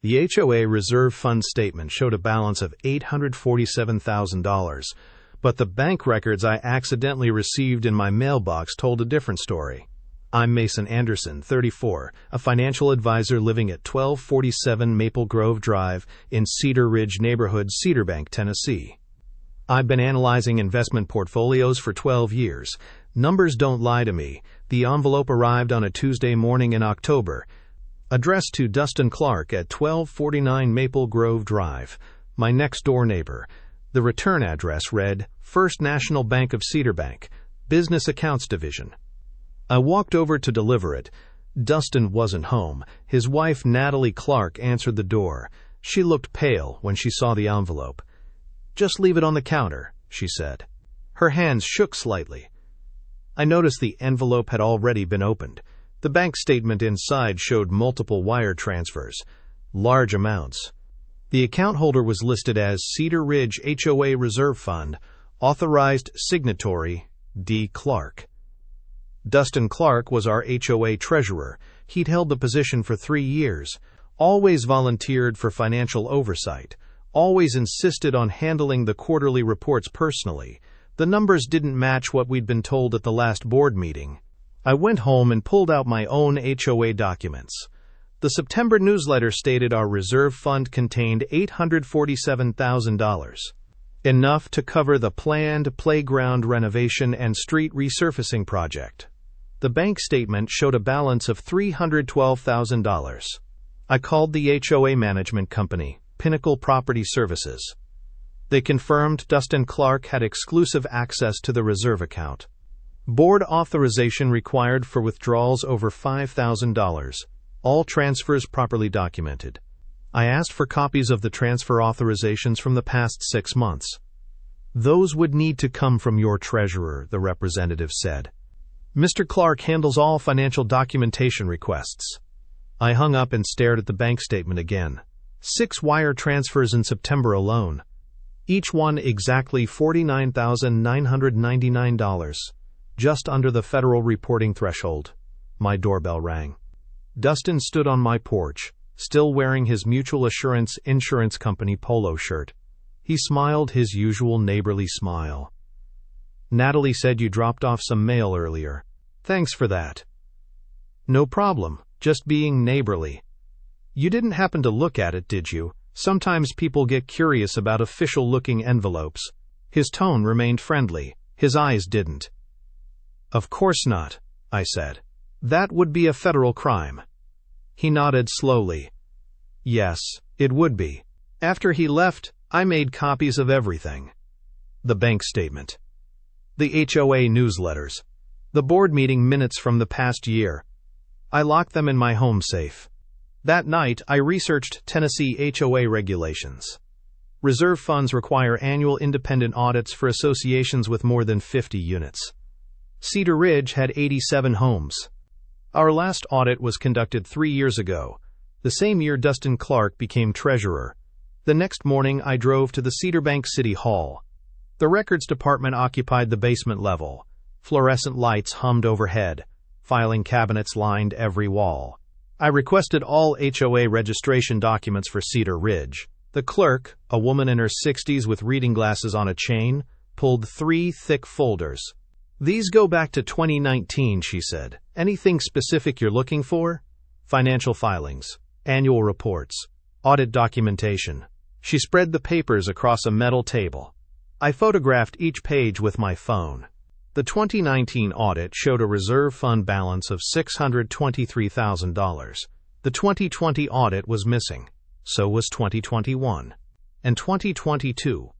The HOA Reserve Fund statement showed a balance of $847,000, but the bank records I accidentally received in my mailbox told a different story. I'm Mason Anderson, 34, a financial advisor living at 1247 Maple Grove Drive in Cedar Ridge neighborhood, Cedar Bank, Tennessee. I've been analyzing investment portfolios for 12 years. Numbers don't lie to me. The envelope arrived on a Tuesday morning in October, addressed to Dustin Clark at 1249 Maple Grove Drive, my next-door neighbor. The return address read, First National Bank of Cedar Bank, Business Accounts Division. I walked over to deliver it. Dustin wasn't home. His wife, Natalie Clark, answered the door. She looked pale when she saw the envelope. "Just leave it on the counter," she said. Her hands shook slightly. I noticed the envelope had already been opened. The bank statement inside showed multiple wire transfers, large amounts. The account holder was listed as Cedar Ridge HOA Reserve Fund, authorized signatory D. Clark. Dustin Clark was our HOA treasurer. He'd held the position for 3 years, always volunteered for financial oversight, always insisted on handling the quarterly reports personally. The numbers didn't match what we'd been told at the last board meeting. I went home and pulled out my own HOA documents. The September newsletter stated our reserve fund contained $847,000, enough to cover the planned playground renovation and street resurfacing project. The bank statement showed a balance of $312,000. I called the HOA management company, Pinnacle Property Services. They confirmed Dustin Clark had exclusive access to the reserve account. Board authorization required for withdrawals over $5,000. All transfers properly documented. I asked for copies of the transfer authorizations from the past 6 months. "Those would need to come from your treasurer," the representative said. "Mr. Clark handles all financial documentation requests." I hung up and stared at the bank statement again. 6 wire transfers in September alone. Each one exactly $49,999. Just under the federal reporting threshold. My doorbell rang. Dustin stood on my porch, still wearing his Mutual Assurance Insurance Company polo shirt. He smiled his usual neighborly smile. "Natalie said you dropped off some mail earlier. Thanks for that." "No problem, just being neighborly." "You didn't happen to look at it, did you? Sometimes people get curious about official-looking envelopes." His tone remained friendly. His eyes didn't. "Of course not," I said. "That would be a federal crime." He nodded slowly. "Yes, it would be." After he left, I made copies of everything. The bank statement, the HOA newsletters, the board meeting minutes from the past year. I locked them in my home safe. That night, I researched Tennessee HOA regulations. Reserve funds require annual independent audits for associations with more than 50 units. Cedar Ridge had 87 homes. Our last audit was conducted 3 years ago, the same year Dustin Clark became treasurer. The next morning, I drove to the Cedar Bank City Hall. The records department occupied the basement level. Fluorescent lights hummed overhead. Filing cabinets lined every wall. I requested all HOA registration documents for Cedar Ridge. The clerk, a woman in her 60s with reading glasses on a chain, pulled 3 thick folders. "These go back to 2019, she said. "Anything specific you're looking for?" "Financial filings, annual reports, audit documentation." She spread the papers across a metal table. I photographed each page with my phone. The 2019 audit showed a reserve fund balance of $623,000. The 2020 audit was missing. So was 2021. And 2022.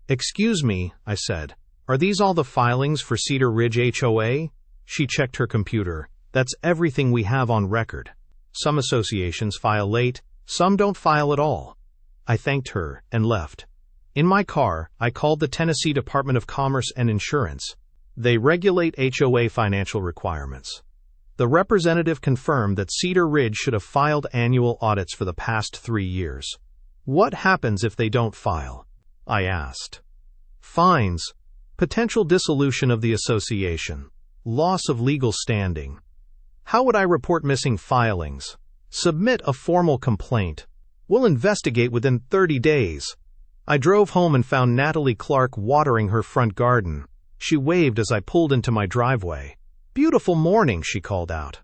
"Excuse me," I said. "Are these all the filings for Cedar Ridge HOA?" She checked her computer. "That's everything we have on record. Some associations file late, some don't file at all." I thanked her and left. In my car, I called the Tennessee Department of Commerce and Insurance. They regulate HOA financial requirements. The representative confirmed that Cedar Ridge should have filed annual audits for the past 3 years. "What happens if they don't file?" I asked. "Fines. Potential dissolution of the association. Loss of legal standing." "How would I report missing filings?" "Submit a formal complaint." We'll investigate within 30 days. I drove home and found Natalie Clark watering her front garden. She waved as I pulled into my driveway. "Beautiful morning," she called out.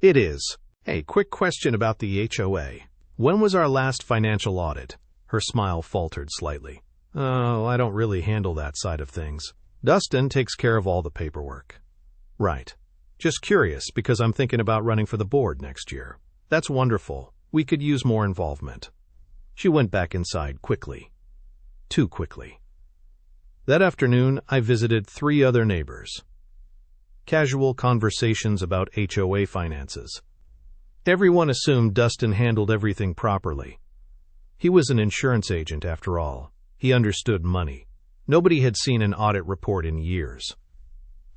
"It is. Hey, quick question about the HOA. When was our last financial audit?" Her smile faltered slightly. "Oh, I don't really handle that side of things. Dustin takes care of all the paperwork." "Right. Just curious because I'm thinking about running for the board next year." "That's wonderful. We could use more involvement." She went back inside quickly. Too quickly. That afternoon, I visited 3 other neighbors. Casual conversations about HOA finances. Everyone assumed Dustin handled everything properly. He was an insurance agent after all. He understood money. Nobody had seen an audit report in years.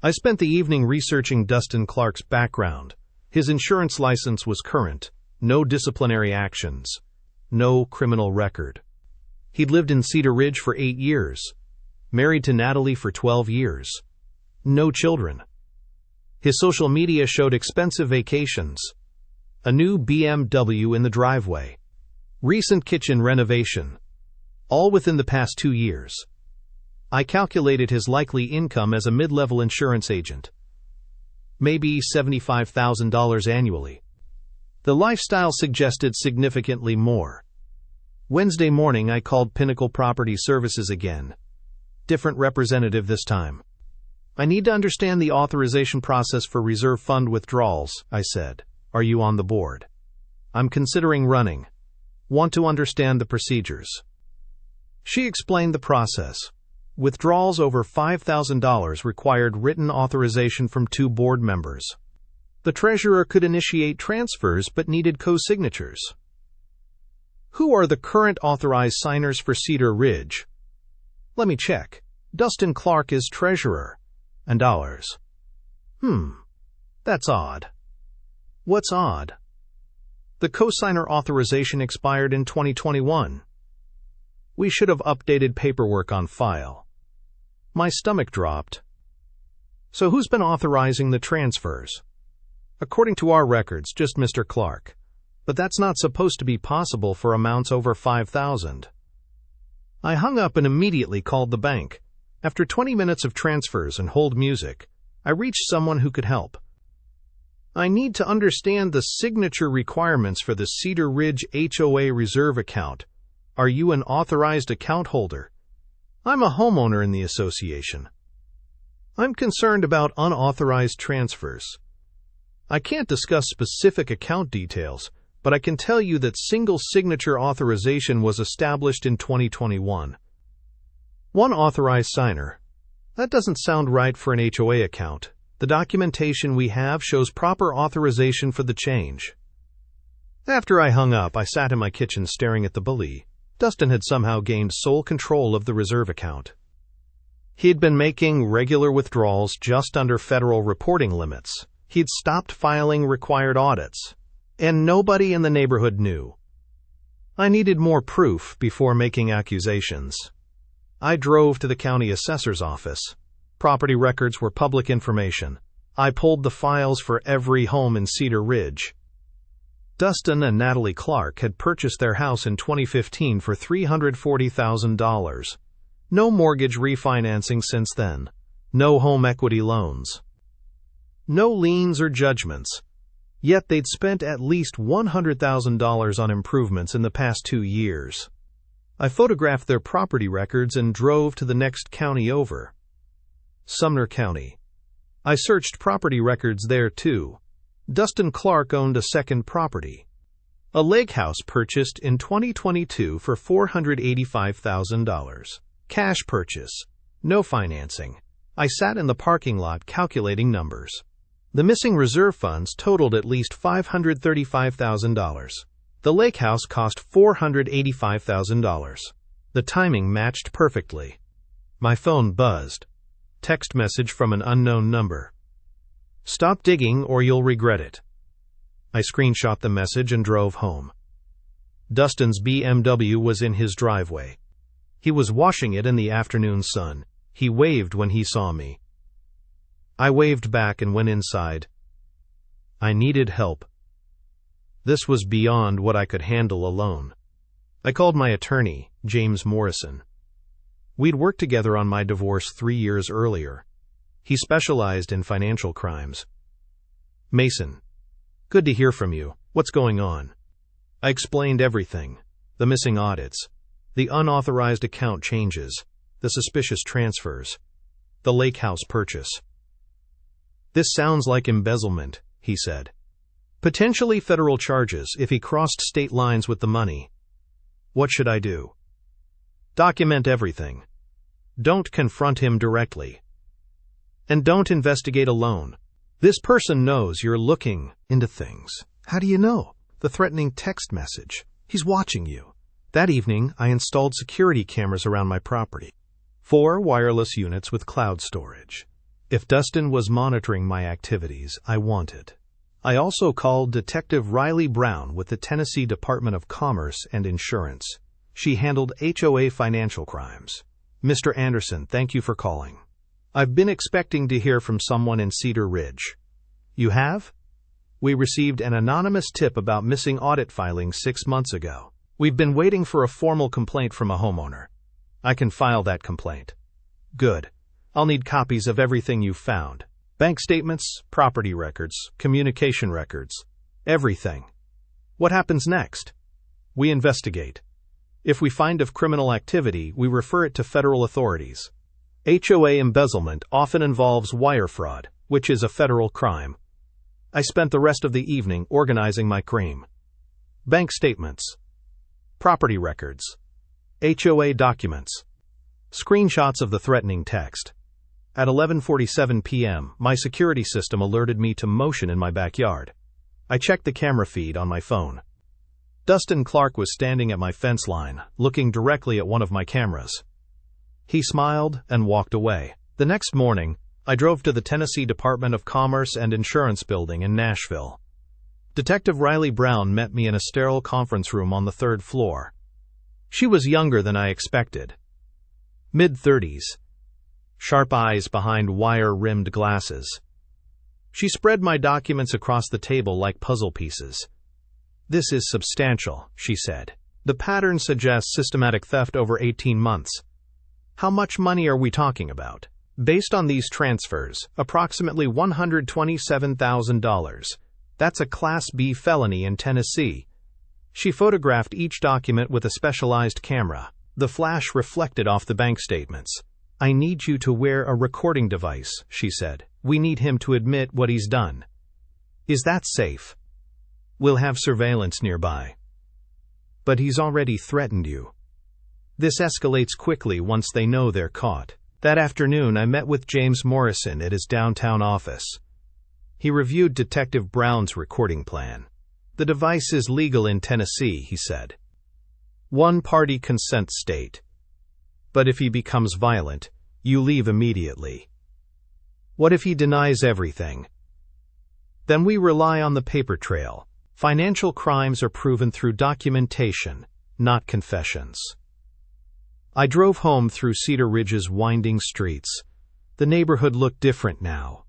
I spent the evening researching Dustin Clark's background. His insurance license was current, no disciplinary actions, no criminal record. He'd lived in Cedar Ridge for 8 years, married to Natalie for 12 years, no children. His social media showed expensive vacations, a new BMW in the driveway, recent kitchen renovation, all within the past 2 years. I calculated his likely income as a mid-level insurance agent. Maybe $75,000 annually. The lifestyle suggested significantly more. Wednesday morning, I called Pinnacle Property Services again. Different representative this time. "I need to understand the authorization process for reserve fund withdrawals," I said. "Are you on the board?" "I'm considering running. Want to understand the procedures." She explained the process. Withdrawals over $5,000 required written authorization from 2 board members. The treasurer could initiate transfers but needed co-signatures. "Who are the current authorized signers for Cedar Ridge?" "Let me check. Dustin Clark is treasurer. And ours." That's odd." "What's odd?" "The co-signer authorization expired in 2021. We should have updated paperwork on file." My stomach dropped. "So who's been authorizing the transfers?" "According to our records, just Mr. Clark. But that's not supposed to be possible for amounts over $5,000. I hung up and immediately called the bank. After 20 minutes of transfers and hold music, I reached someone who could help. "I need to understand the signature requirements for the Cedar Ridge HOA reserve account. Are you an authorized account holder?" "I'm a homeowner in the association." "I'm concerned about unauthorized transfers. I can't discuss specific account details, but I can tell you that single signature authorization was established in 2021. One authorized signer. That doesn't sound right for an HOA account. The documentation we have shows proper authorization for the change." After I hung up, I sat in my kitchen staring at the bully. Dustin had somehow gained sole control of the reserve account. He'd been making regular withdrawals just under federal reporting limits. He'd stopped filing required audits. And nobody in the neighborhood knew. I needed more proof before making accusations. I drove to the county assessor's office. Property records were public information. I pulled the files for every home in Cedar Ridge. Dustin and Natalie Clark had purchased their house in 2015 for $340,000. No mortgage refinancing since then. No home equity loans. No liens or judgments. Yet they'd spent at least $100,000 on improvements in the past 2 years. I photographed their property records and drove to the next county over. Sumner County. I searched property records there too. Dustin Clark owned a second property. A lake house purchased in 2022 for $485,000. Cash purchase. No financing. I sat in the parking lot calculating numbers. The missing reserve funds totaled at least $535,000. The lake house cost $485,000. The timing matched perfectly. My phone buzzed. Text message from an unknown number. "Stop digging or you'll regret it." I screenshot the message and drove home. Dustin's BMW was in his driveway. He was washing it in the afternoon sun. He waved when he saw me. I waved back and went inside. I needed help. This was beyond what I could handle alone. I called my attorney, James Morrison. We'd worked together on my divorce 3 years earlier. He specialized in financial crimes. Mason, good to hear from you. What's going on? I explained everything. The missing audits, the unauthorized account changes, the suspicious transfers, the lake house purchase. This sounds like embezzlement, he said. Potentially federal charges if he crossed state lines with the money. What should I do? Document everything. Don't confront him directly. And don't investigate alone. This person knows you're looking into things. How do you know? The threatening text message. He's watching you. That evening, I installed security cameras around my property. 4 wireless units with cloud storage. If Dustin was monitoring my activities, I wanted. I also called Detective Riley Brown with the Tennessee Department of Commerce and Insurance. She handled HOA financial crimes. Mr. Anderson, thank you for calling. I've been expecting to hear from someone in Cedar Ridge. You have? We received an anonymous tip about missing audit filings 6 months ago. We've been waiting for a formal complaint from a homeowner. I can file that complaint. Good. I'll need copies of everything you've found. Bank statements, property records, communication records, everything. What happens next? We investigate. If we find of criminal activity, we refer it to federal authorities. HOA embezzlement often involves wire fraud, which is a federal crime. I spent the rest of the evening organizing my cream. Bank statements, property records, HOA documents, screenshots of the threatening text. At 11:47 p.m., my security system alerted me to motion in my backyard. I checked the camera feed on my phone. Dustin Clark was standing at my fence line, looking directly at one of my cameras. He smiled and walked away. The next morning, I drove to the Tennessee Department of Commerce and Insurance building in Nashville. Detective Riley Brown met me in a sterile conference room on the 3rd floor. She was younger than I expected. Mid-30s. Sharp eyes behind wire-rimmed glasses. She spread my documents across the table like puzzle pieces. This is substantial, she said. The pattern suggests systematic theft over 18 months. How much money are we talking about? Based on these transfers, approximately $127,000. That's a Class B felony in Tennessee. She photographed each document with a specialized camera. The flash reflected off the bank statements. I need you to wear a recording device, she said. We need him to admit what he's done. Is that safe? We'll have surveillance nearby. But he's already threatened you. This escalates quickly once they know they're caught. That afternoon, I met with James Morrison at his downtown office. He reviewed Detective Brown's recording plan. The device is legal in Tennessee, he said. One-party consent state. But if he becomes violent, you leave immediately. What if he denies everything? Then we rely on the paper trail. Financial crimes are proven through documentation, not confessions. I drove home through Cedar Ridge's winding streets. The neighborhood looked different now.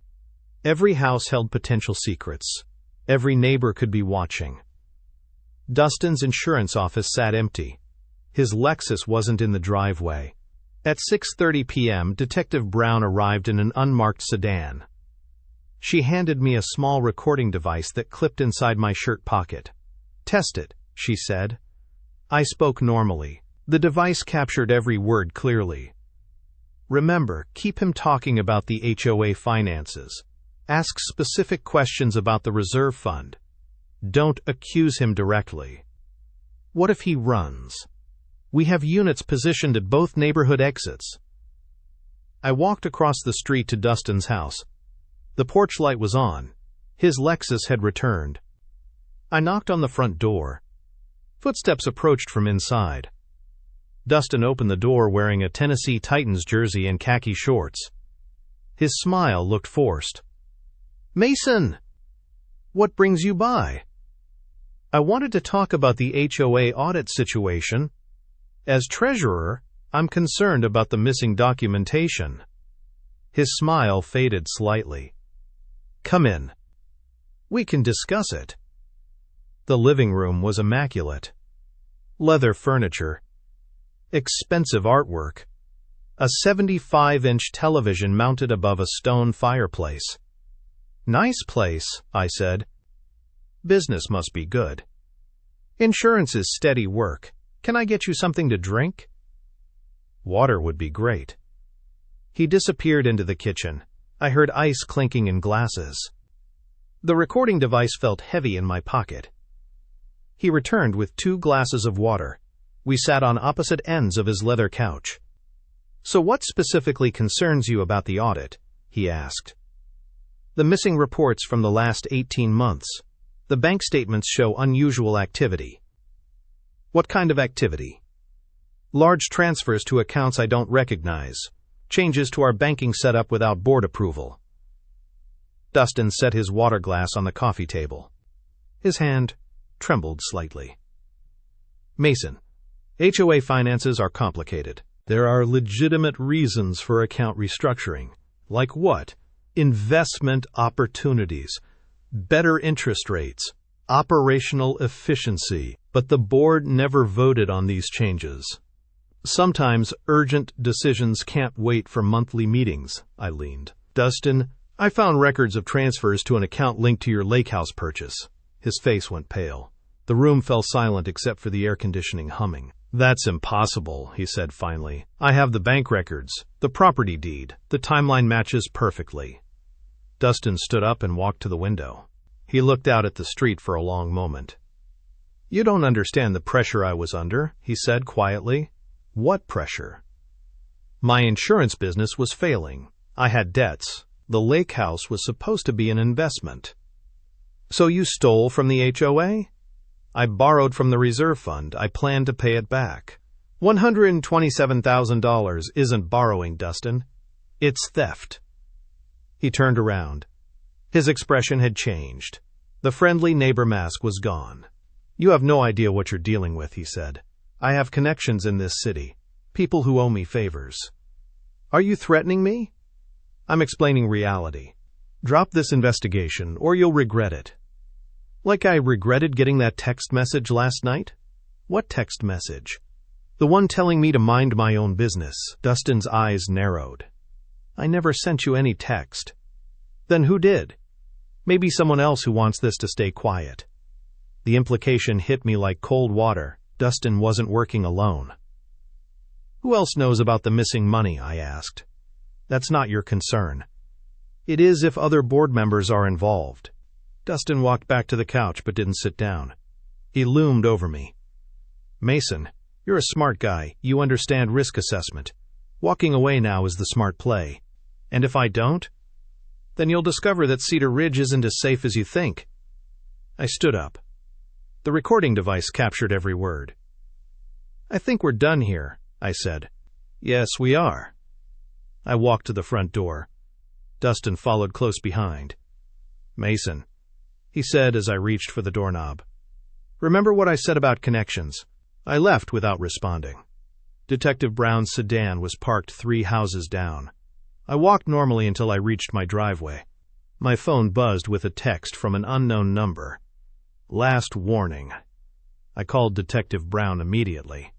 Every house held potential secrets. Every neighbor could be watching. Dustin's insurance office sat empty. His Lexus wasn't in the driveway. At 6:30 p.m., Detective Brown arrived in an unmarked sedan. She handed me a small recording device that clipped inside my shirt pocket. Test it, she said. I spoke normally. The device captured every word clearly. Remember, keep him talking about the HOA finances. Ask specific questions about the reserve fund. Don't accuse him directly. What if he runs? We have units positioned at both neighborhood exits. I walked across the street to Dustin's house. The porch light was on. His Lexus had returned. I knocked on the front door. Footsteps approached from inside. Dustin opened the door wearing a Tennessee Titans jersey and khaki shorts. His smile looked forced. Mason! What brings you by? I wanted to talk about the HOA audit situation. As treasurer, I'm concerned about the missing documentation. His smile faded slightly. Come in. We can discuss it. The living room was immaculate. Leather furniture, expensive artwork, a 75-inch television mounted above a stone fireplace. "Nice place," I said. "Business must be good. Insurance is steady work. Can I get you something to drink?" "Water would be great." He disappeared into the kitchen. I heard ice clinking in glasses. The recording device felt heavy in my pocket. He returned with 2 glasses of water. We sat on opposite ends of his leather couch. "So what specifically concerns you about the audit?" he asked. "The missing reports from the last 18 months. The bank statements show unusual activity." "What kind of activity?" "Large transfers to accounts I don't recognize. Changes to our banking setup without board approval." Dustin set his water glass on the coffee table. His hand trembled slightly. "Mason, HOA finances are complicated. There are legitimate reasons for account restructuring." "Like what?" "Investment opportunities, better interest rates, operational efficiency." "But the board never voted on these changes." "Sometimes urgent decisions can't wait for monthly meetings," I leaned. "Dustin, I found records of transfers to an account linked to your lake house purchase." His face went pale. The room fell silent except for the air conditioning humming. "That's impossible," he said finally. "I have the bank records, the property deed. The timeline matches perfectly." Dustin stood up and walked to the window. He looked out at the street for a long moment. "You don't understand the pressure I was under," he said quietly. "What pressure?" "My insurance business was failing. I had debts. The lake house was supposed to be an investment." "So you stole from the HOA?" "I borrowed from the reserve fund. I plan to pay it back." $127,000 isn't borrowing, Dustin. It's theft." He turned around. His expression had changed. The friendly neighbor mask was gone. "You have no idea what you're dealing with," he said. "I have connections in this city. People who owe me favors." "Are you threatening me?" "I'm explaining reality. Drop this investigation or you'll regret it." "Like I regretted getting that text message last night?" "What text message?" "The one telling me to mind my own business." Dustin's eyes narrowed. "I never sent you any text." "Then who did?" "Maybe someone else who wants this to stay quiet." The implication hit me like cold water. Dustin wasn't working alone. "Who else knows about the missing money?" I asked. "That's not your concern." "It is if other board members are involved." Dustin walked back to the couch but didn't sit down. He loomed over me. "Mason, you're a smart guy. You understand risk assessment. Walking away now is the smart play. And if I don't? Then you'll discover that Cedar Ridge isn't as safe as you think." I stood up. The recording device captured every word. "I think we're done here," I said. "Yes, we are." I walked to the front door. Dustin followed close behind. "Mason," he said as I reached for the doorknob. "Remember what I said about connections?" I left without responding. Detective Brown's sedan was parked 3 houses down. I walked normally until I reached my driveway. My phone buzzed with a text from an unknown number. "Last warning." I called Detective Brown immediately.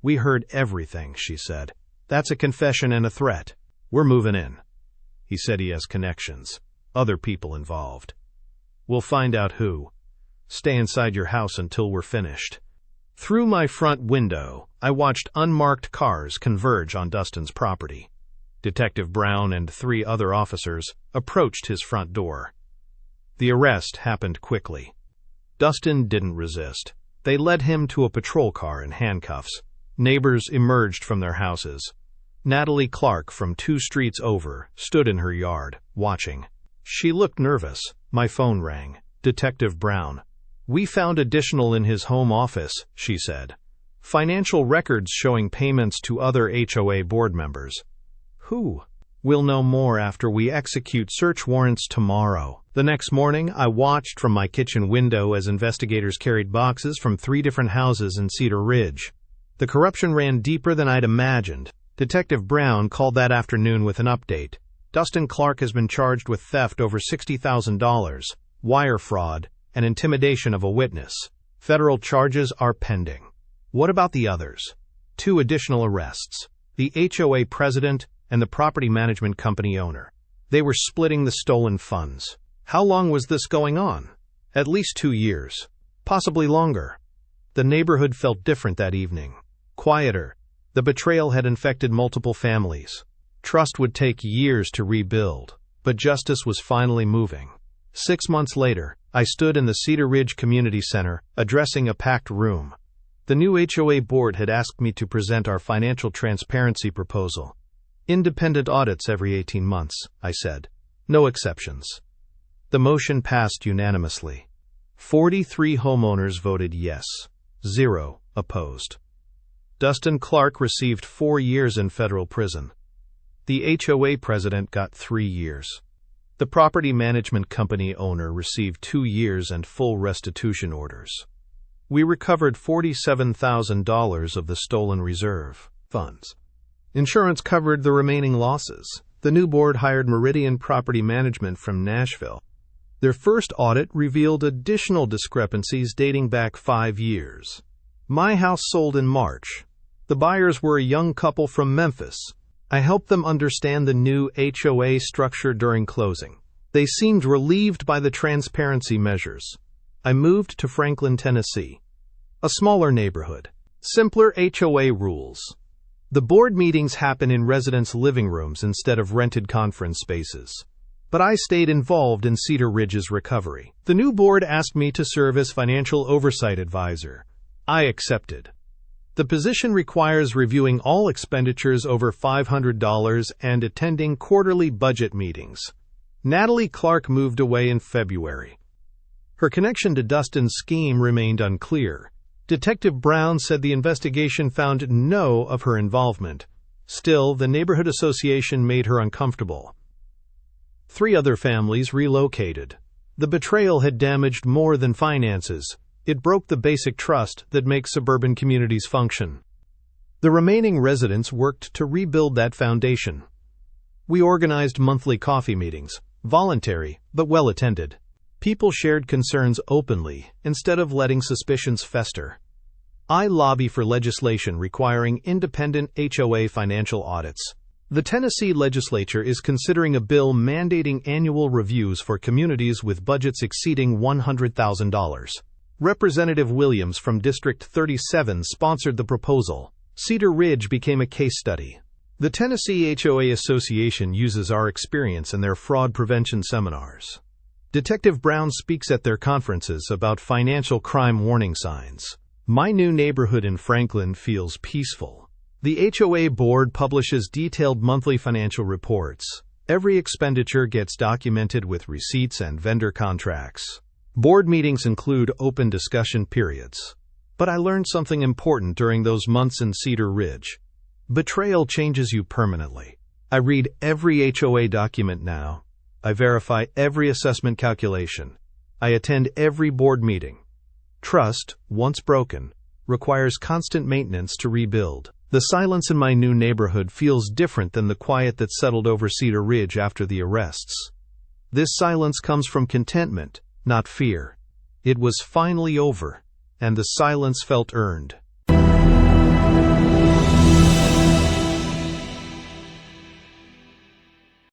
"We heard everything," she said. "That's a confession and a threat. We're moving in." He said he has connections. Other people involved. "We'll find out who. Stay inside your house until we're finished." Through my front window, I watched unmarked cars converge on Dustin's property. Detective Brown and 3 other officers approached his front door. The arrest happened quickly. Dustin didn't resist. They led him to a patrol car in handcuffs. Neighbors emerged from their houses. Natalie Clark from 2 streets over stood in her yard, watching. She looked nervous. My phone rang. Detective Brown. "We found additional in his home office," she said. "Financial records showing payments to other HOA board members." "Who?" "We'll know more after we execute search warrants tomorrow." The next morning, I watched from my kitchen window as investigators carried boxes from 3 different houses in Cedar Ridge. The corruption ran deeper than I'd imagined. Detective Brown called that afternoon with an update. Dustin Clark has been charged with theft over $60,000, wire fraud, and intimidation of a witness. Federal charges are pending. What about the others? 2 additional arrests: the HOA president and the property management company owner. They were splitting the stolen funds. How long was this going on? At least 2 years. Possibly longer. The neighborhood felt different that evening. Quieter. The betrayal had infected multiple families. Trust would take years to rebuild, but justice was finally moving. 6 months later, I stood in the Cedar Ridge Community Center, addressing a packed room. The new HOA board had asked me to present our financial transparency proposal. Independent audits every 18 months, I said. No exceptions. The motion passed unanimously. 43 homeowners voted yes. 0 opposed. Dustin Clark received 4 years in federal prison. The HOA president got 3 years. The property management company owner received 2 years and full restitution orders. We recovered $47,000 of the stolen reserve funds. Insurance covered the remaining losses. The new board hired Meridian Property Management from Nashville. Their first audit revealed additional discrepancies dating back 5 years. My house sold in March. The buyers were a young couple from Memphis. I helped them understand the new HOA structure during closing. They seemed relieved by the transparency measures. I moved to Franklin, Tennessee. A smaller neighborhood. Simpler HOA rules. The board meetings happen in residents' living rooms instead of rented conference spaces. But I stayed involved in Cedar Ridge's recovery. The new board asked me to serve as financial oversight advisor. I accepted. The position requires reviewing all expenditures over $500 and attending quarterly budget meetings. Natalie Clark moved away in February. Her connection to Dustin's scheme remained unclear. Detective Brown said the investigation found no of her involvement. Still, the neighborhood association made her uncomfortable. 3 other families relocated. The betrayal had damaged more than finances. It broke the basic trust that makes suburban communities function. The remaining residents worked to rebuild that foundation. We organized monthly coffee meetings, voluntary but well attended. People shared concerns openly instead of letting suspicions fester. I lobby for legislation requiring independent HOA financial audits. The Tennessee legislature is considering a bill mandating annual reviews for communities with budgets exceeding $100,000. Representative Williams from District 37 sponsored the proposal. Cedar Ridge became a case study. The Tennessee HOA Association uses our experience in their fraud prevention seminars. Detective Brown speaks at their conferences about financial crime warning signs. My new neighborhood in Franklin feels peaceful. The HOA board publishes detailed monthly financial reports. Every expenditure gets documented with receipts and vendor contracts. Board meetings include open discussion periods. But I learned something important during those months in Cedar Ridge. Betrayal changes you permanently. I read every HOA document now. I verify every assessment calculation. I attend every board meeting. Trust, once broken, requires constant maintenance to rebuild. The silence in my new neighborhood feels different than the quiet that settled over Cedar Ridge after the arrests. This silence comes from contentment, not fear. It was finally over, and the silence felt earned.